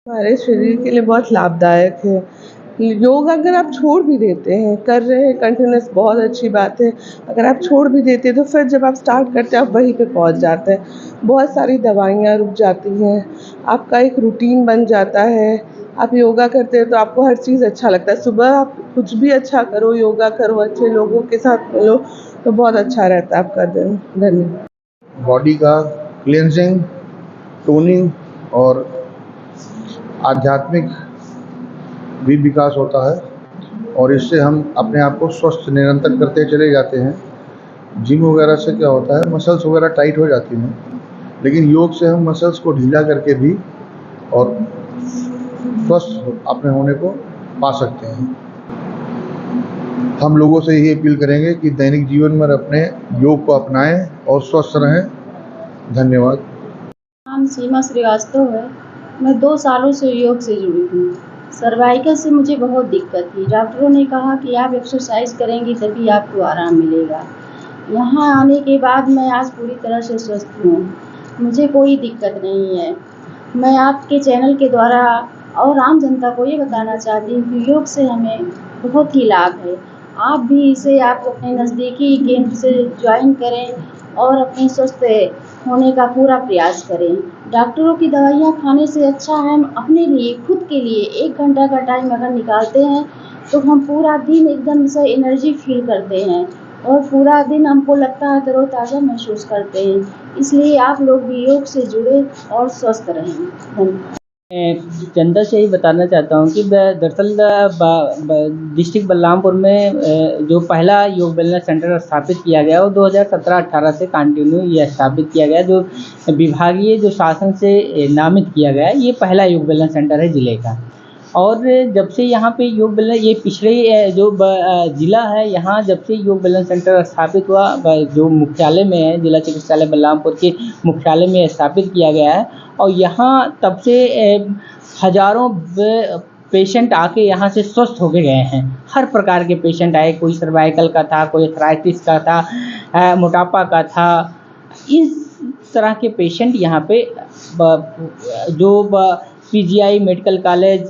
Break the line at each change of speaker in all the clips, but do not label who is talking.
हमारे शरीर के लिए बहुत लाभदायक है। योग अगर आप छोड़ भी देते हैं, कर रहे हैं कंटिन्यूअस, बहुत अच्छी बात है। अगर आप छोड़ भी देते हैं तो फिर जब आप स्टार्ट करते हैं आप वहीं पे पहुंच जाते हैं। बहुत सारी दवाइयाँ रुक जाती हैं, आपका एक रूटीन बन जाता है। आप योगा करते हैं तो आपको हर चीज़ अच्छा लगता है। सुबह आप कुछ भी अच्छा करो, योगा करो, अच्छे लोगों के साथ मिलो तो बहुत अच्छा रहता है आपका दिन। धन्यवाद।
बॉडी का क्लींजिंग, टोनिंग और आध्यात्मिक भी विकास होता है और इससे हम अपने आप को स्वस्थ निरंतर करते चले जाते हैं। जिम वगैरह से क्या होता है, मसल्स वगैरह टाइट हो जाती हैं, लेकिन योग से हम मसल्स को ढीला करके भी और स्वस्थ अपने होने को पा सकते हैं। हम लोगों से यही अपील करेंगे कि दैनिक जीवन में अपने योग को अपनाएं और स्वस्थ रहें। धन्यवाद।
नाम सीमा श्रीवास्तव है। मैं 2 सालों से योग से जुड़ी हूँ। सर्वाइकल से मुझे बहुत दिक्कत थी। डॉक्टरों ने कहा कि आप एक्सरसाइज करेंगी तभी आपको आराम मिलेगा। यहाँ आने के बाद मैं आज पूरी तरह से स्वस्थ हूँ। मुझे कोई दिक्कत नहीं है। मैं आपके चैनल के द्वारा और आम जनता को ये बताना चाहती हूँ कि योग से हमें बहुत ही लाभ है। आप भी इसे आप अपने नज़दीकी केंद्र से ज्वाइन करें और अपने स्वस्थ होने का पूरा प्रयास करें। डॉक्टरों की दवाइयाँ खाने से अच्छा है हम अपने लिए, खुद के लिए 1 घंटा का टाइम अगर निकालते हैं तो हम पूरा दिन एकदम से एनर्जी फील करते हैं और पूरा दिन हमको लगता है तरोताज़ा महसूस करते हैं। इसलिए आप लोग भी योग से जुड़े और स्वस्थ रहें। धन्यवाद।
चंदा से ही बताना चाहता हूँ कि दरअसल डिस्ट्रिक्ट बलरामपुर में जो पहला योग वेलनेस सेंटर स्थापित किया गया वो 2017-18 से कंटिन्यू ये स्थापित किया गया, जो विभागीय जो शासन से नामित किया गया है। ये पहला योग वेलनेस सेंटर है ज़िले का। और जब से यहाँ पे योग वेलनेस, ये पिछड़े जो ज़िला है, यहाँ जब से योग वेलनेस सेंटर स्थापित हुआ, जो मुख्यालय में है, जिला चिकित्सालय बलरामपुर के मुख्यालय में स्थापित किया गया है। और यहाँ तब से हज़ारों पेशेंट आके यहाँ से स्वस्थ होके गए हैं। हर प्रकार के पेशेंट आए, कोई सर्वाइकल का था, कोई आर्थराइटिस का था, मोटापा का था। इस तरह के पेशेंट यहाँ पे जो पीजीआई मेडिकल कॉलेज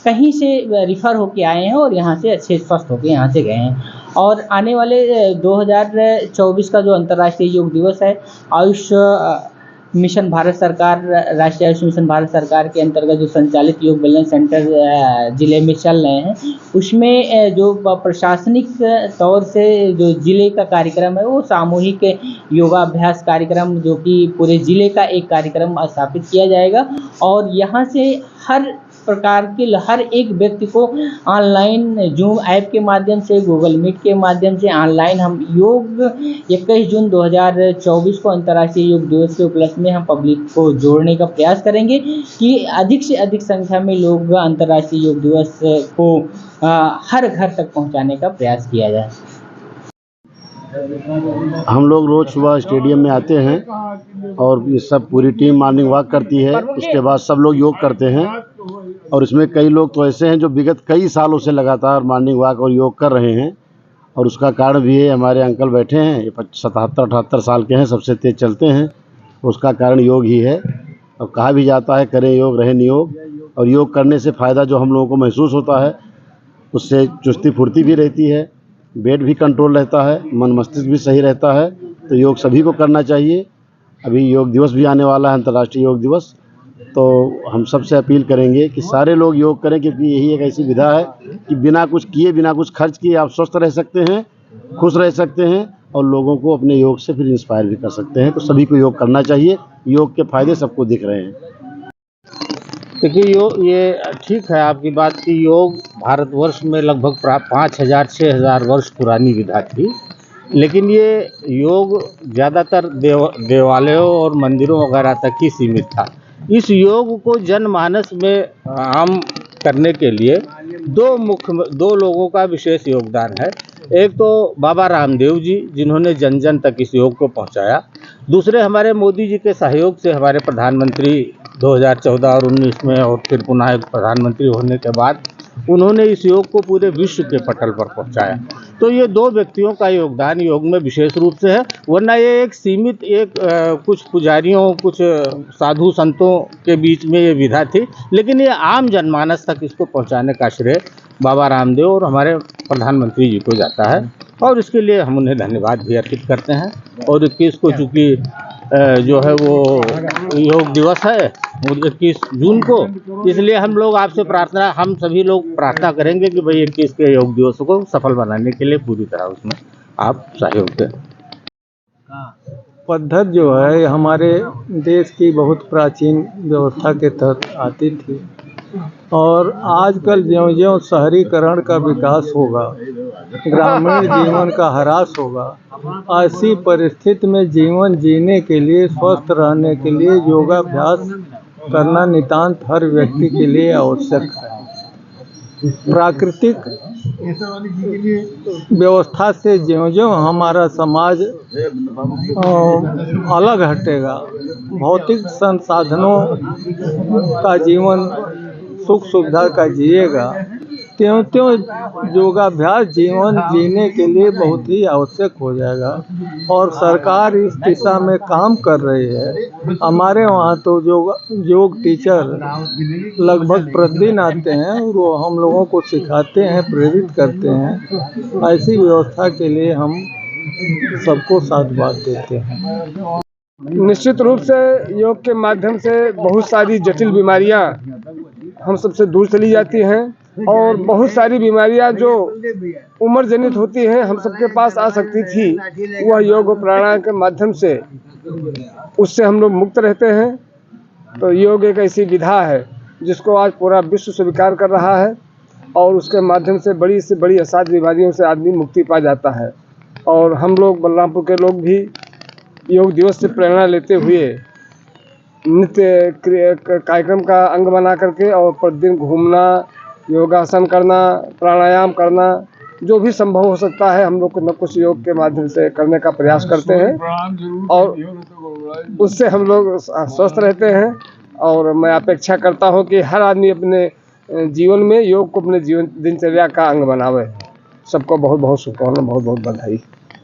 कहीं से रिफ़र होके आए हैं और यहाँ से अच्छे स्वस्थ होके यहाँ से गए हैं। और आने वाले 2024 का जो अंतर्राष्ट्रीय योग दिवस है, आयुष मिशन भारत सरकार, राष्ट्रीय आयुष मिशन भारत सरकार के अंतर्गत जो संचालित योग वेलनेस सेंटर ज़िले में चल रहे हैं, उसमें जो प्रशासनिक तौर से जो ज़िले का कार्यक्रम है वो सामूहिक योगाभ्यास कार्यक्रम, जो कि पूरे ज़िले का एक कार्यक्रम स्थापित किया जाएगा। और यहाँ से हर प्रकार के हर एक व्यक्ति को ऑनलाइन जूम ऐप के माध्यम से, गूगल मीट के माध्यम से ऑनलाइन हम योग 21 जून 2024 को अंतर्राष्ट्रीय योग दिवस के उपलक्ष्य में हम पब्लिक को जोड़ने का प्रयास करेंगे कि अधिक से अधिक संख्या में लोग अंतर्राष्ट्रीय योग दिवस को हर घर तक पहुंचाने का प्रयास किया जाए।
हम लोग रोज़ सुबह स्टेडियम में आते हैं और ये सब पूरी टीम मॉर्निंग वॉक करती है। उसके बाद सब लोग योग करते हैं और इसमें कई लोग तो ऐसे हैं जो विगत कई सालों से लगातार मॉर्निंग वॉक और योग कर रहे हैं। और उसका कारण भी है, हमारे अंकल बैठे हैं, ये 77-78 साल के हैं, सबसे तेज़ चलते हैं। उसका कारण योग ही है। और कहा भी जाता है करें योग रहें नियोग। और योग करने से फ़ायदा जो हम लोगों को महसूस होता है, उससे चुस्ती फुर्ती भी रहती है, वेट भी कंट्रोल रहता है, मन मस्तिष्क भी सही रहता है। तो योग सभी को करना चाहिए। अभी योग दिवस भी आने वाला है, अंतर्राष्ट्रीय योग दिवस। तो हम सबसे अपील करेंगे कि सारे लोग योग करें, क्योंकि यही एक ऐसी विधा है कि बिना कुछ किए, बिना कुछ खर्च किए आप स्वस्थ रह सकते हैं, खुश रह सकते हैं और लोगों को अपने योग से फिर इंस्पायर भी कर सकते हैं। तो सभी को योग करना चाहिए। योग के फ़ायदे सबको दिख रहे हैं।
देखिए, योग ये ठीक है आपकी बात कि योग भारतवर्ष में लगभग 5000-6000 वर्ष पुरानी विधा थी, लेकिन ये योग ज़्यादातर देवालयों और मंदिरों वगैरह तक ही सीमित था। इस योग को जनमानस में आम करने के लिए दो लोगों का विशेष योगदान है। एक तो बाबा रामदेव जी, जिन्होंने जन जन तक इस योग को पहुंचाया। दूसरे हमारे मोदी जी के सहयोग से हमारे प्रधानमंत्री 2014 और 19 में और फिर पुनः एक प्रधानमंत्री होने के बाद उन्होंने इस योग को पूरे विश्व के पटल पर पहुंचाया। तो ये दो व्यक्तियों का योगदान योग में विशेष रूप से है, वरना ये एक सीमित कुछ पुजारियों, कुछ साधु संतों के बीच में ये विधा थी, लेकिन ये आम जनमानस तक इसको पहुंचाने का श्रेय बाबा रामदेव और हमारे प्रधानमंत्री जी को जाता है, और इसके लिए हम उन्हें धन्यवाद भी अर्पित करते हैं। और 21 को चूँकि जो है वो योग दिवस है 21 जून को, इसलिए हम सभी लोग प्रार्थना करेंगे कि भाई 21 के योग दिवस को सफल बनाने के लिए पूरी तरह उसमें आप सहयोग दें।
पद्धत जो है हमारे देश की बहुत प्राचीन व्यवस्था के तहत आती थी, और आजकल ज्यों-ज्यों शहरीकरण का विकास होगा, ग्रामीण जीवन का ह्रास होगा, ऐसी परिस्थिति में जीवन जीने के लिए, स्वस्थ रहने के लिए योगाभ्यास करना नितांत हर व्यक्ति के लिए आवश्यक है। प्राकृतिक व्यवस्था से ज्यों-ज्यों हमारा समाज अलग हटेगा, भौतिक संसाधनों का जीवन सुख सुविधा का जिएगा, त्यों-त्यों योगाभ्यास जीवन जीने के लिए बहुत ही आवश्यक हो जाएगा, और सरकार इस दिशा में काम कर रही है। हमारे वहाँ तो योग टीचर लगभग प्रतिदिन आते हैं, वो हम लोगों को सिखाते हैं, प्रेरित करते हैं। ऐसी व्यवस्था के लिए हम सबको साधुवाद देते हैं।
निश्चित रूप से योग के माध्यम से बहुत सारी जटिल बीमारियां हम सबसे दूर चली जाती हैं, और बहुत सारी बीमारियां जो उम्र जनित होती हैं हम सबके पास आ सकती थी, वह योग और प्राणायाम के माध्यम से उससे हम लोग मुक्त रहते हैं। तो योग एक ऐसी विधा है जिसको आज पूरा विश्व स्वीकार कर रहा है, और उसके माध्यम से बड़ी से बड़ी असाध्य बीमारियों से आदमी मुक्ति पा जाता है। और हम लोग बलरामपुर के लोग भी योग दिवस से प्रेरणा लेते हुए नित्य कार्यक्रम का अंग बना करके और प्रतिदिन घूमना, योगासन करना, प्राणायाम करना, जो भी संभव हो सकता है हम लोग कुछ न कुछ योग के माध्यम से करने का प्रयास करते हैं, और उससे हम लोग स्वस्थ रहते हैं। और मैं अपेक्षा करता हूं कि हर आदमी अपने जीवन में योग को अपने जीवन दिनचर्या का अंग बनावे। सबको बहुत बहुत शुभकामनाएं, बहुत बहुत बधाई।